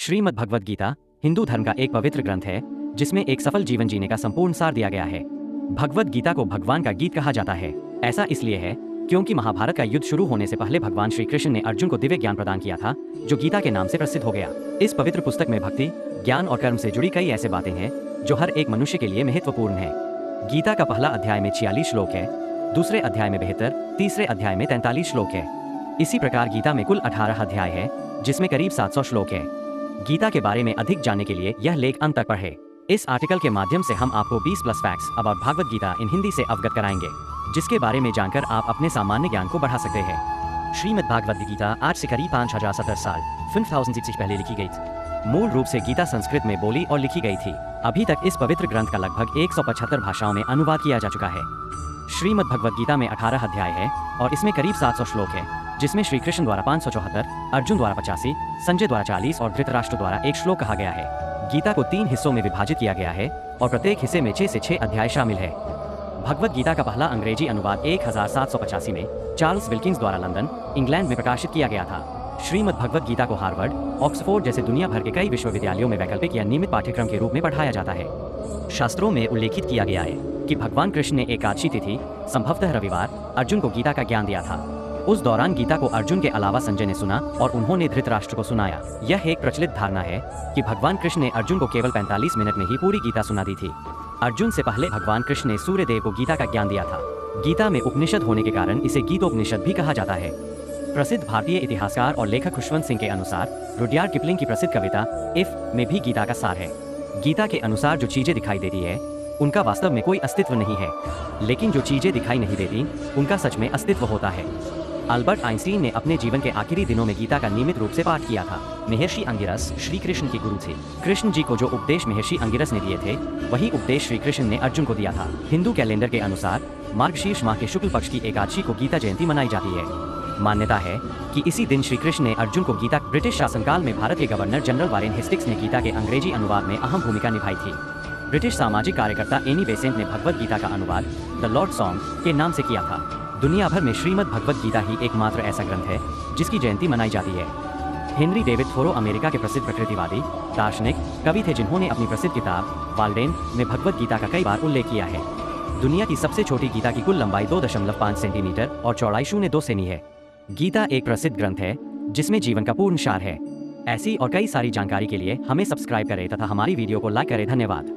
श्रीमद् भगवद गीता हिंदू धर्म का एक पवित्र ग्रंथ है जिसमें एक सफल जीवन जीने का संपूर्ण सार दिया गया है। भगवद गीता को भगवान का गीत कहा जाता है। ऐसा इसलिए है क्योंकि महाभारत का युद्ध शुरू होने से पहले भगवान श्री कृष्ण ने अर्जुन को दिव्य ज्ञान प्रदान किया था, जो गीता के नाम से प्रसिद्ध हो गया। इस पवित्र पुस्तक में भक्ति, ज्ञान और कर्म से जुड़ी कई ऐसे बातें हैं जो हर एक मनुष्य के लिए महत्वपूर्ण है। गीता का पहला अध्याय में 46 श्लोक है, दूसरे अध्याय में 72, तीसरे अध्याय में 43 श्लोक है। इसी प्रकार गीता में कुल 18 अध्याय है, जिसमें करीब 700 श्लोक है। गीता के बारे में अधिक जानने के लिए यह लेख अंत तक पढ़ें। इस आर्टिकल के माध्यम से हम आपको 20+ फैक्ट्स अबाउट भगवद गीता इन हिंदी से अवगत कराएंगे, जिसके बारे में जानकर आप अपने सामान्य ज्ञान को बढ़ा सकते हैं। श्रीमद् भगवद गीता आज से करीब 5070 साल 5000 से पहले लिखी गई थी। मूल रूप से गीता संस्कृत में बोली और लिखी गई थी। अभी तक इस पवित्र ग्रंथ का लगभग 175 भाषाओं में अनुवाद किया जा चुका है। श्रीमद् भगवद गीता में 18 अध्याय है और इसमें करीब 700 श्लोक है, जिसमें श्री कृष्ण द्वारा 574, अर्जुन द्वारा 85, संजय द्वारा 40 और धृतराष्ट्र द्वारा 1 श्लोक कहा गया है। गीता को 3 हिस्सों में विभाजित किया गया है और प्रत्येक हिस्से में 6 से 6 अध्याय शामिल है। भगवद गीता का पहला अंग्रेजी अनुवाद 1785 में चार्ल्स विल्किंस द्वारा लंदन, इंग्लैंड में प्रकाशित किया गया था। श्रीमद् भगवद गीता को हार्वर्ड, ऑक्सफोर्ड जैसे दुनिया भर के कई विश्वविद्यालयों में वैकल्पिक या नियमित पाठ्यक्रम के रूप में पढ़ाया जाता है। शास्त्रों में उल्लेखित किया गया है कि भगवान कृष्ण ने एकादशी तिथि, संभवतः रविवार, अर्जुन को गीता का ज्ञान दिया था। उस दौरान गीता को अर्जुन के अलावा संजय ने सुना और उन्होंने धृतराष्ट्र को सुनाया। यह एक प्रचलित धारणा है कि भगवान कृष्ण ने अर्जुन को केवल 45 मिनट में ही पूरी गीता सुना दी थी। अर्जुन से पहले भगवान कृष्ण ने सूर्य देव को गीता का ज्ञान दिया था। गीता में उपनिषद होने के कारण इसे गीतोपनिषद भी कहा जाता है। प्रसिद्ध भारतीय इतिहासकार और लेखक खुशवंत सिंह के अनुसार रुडयार्ड किपलिंग की प्रसिद्ध कविता इफ में भी गीता का सार है। गीता के अनुसार जो चीजें दिखाई देती है उनका वास्तव में कोई अस्तित्व नहीं है, लेकिन जो चीजें दिखाई नहीं देती उनका सच में अस्तित्व होता है। अल्बर्ट आइंस्टीन ने अपने जीवन के आखिरी दिनों में गीता का नियमित रूप से पाठ किया था। महर्षि अंगिरस श्री कृष्ण के गुरु थे। कृष्ण जी को जो उपदेश महर्षि अंगिरस ने दिए थे, वही उपदेश श्री कृष्ण ने अर्जुन को दिया था। हिंदू कैलेंडर के अनुसार मार्गशीर्ष माह के शुक्ल पक्ष की एकादशी को गीता जयंती मनाई जाती है। मान्यता है कि इसी दिन श्री कृष्ण ने अर्जुन को गीता। ब्रिटिश शासनकाल में भारत के गवर्नर जनरल वारेन हेस्टिंग्स ने गीता के अंग्रेजी अनुवाद में अहम भूमिका निभाई थी। ब्रिटिश सामाजिक कार्यकर्ता एनी बेसेंट ने भगवद गीता का अनुवाद द लॉर्ड सॉन्ग के नाम से किया था। दुनिया भर में श्रीमद् भगवद गीता ही एकमात्र ऐसा ग्रंथ है जिसकी जयंती मनाई जाती है। हेनरी डेविड थोरो अमेरिका के प्रसिद्ध प्रकृतिवादी, दार्शनिक, कवि थे जिन्होंने अपनी प्रसिद्ध किताब वाल्डेन में भगवद गीता का कई बार उल्लेख किया है। दुनिया की सबसे छोटी गीता की कुल लंबाई 2.5 सेंटीमीटर और चौड़ाई 0.2 सेमी है। गीता एक प्रसिद्ध ग्रंथ है जिसमें जीवन का पूर्ण सार है। ऐसी और कई सारी जानकारी के लिए हमें सब्सक्राइब करें तथा हमारी वीडियो को लाइक करें। धन्यवाद।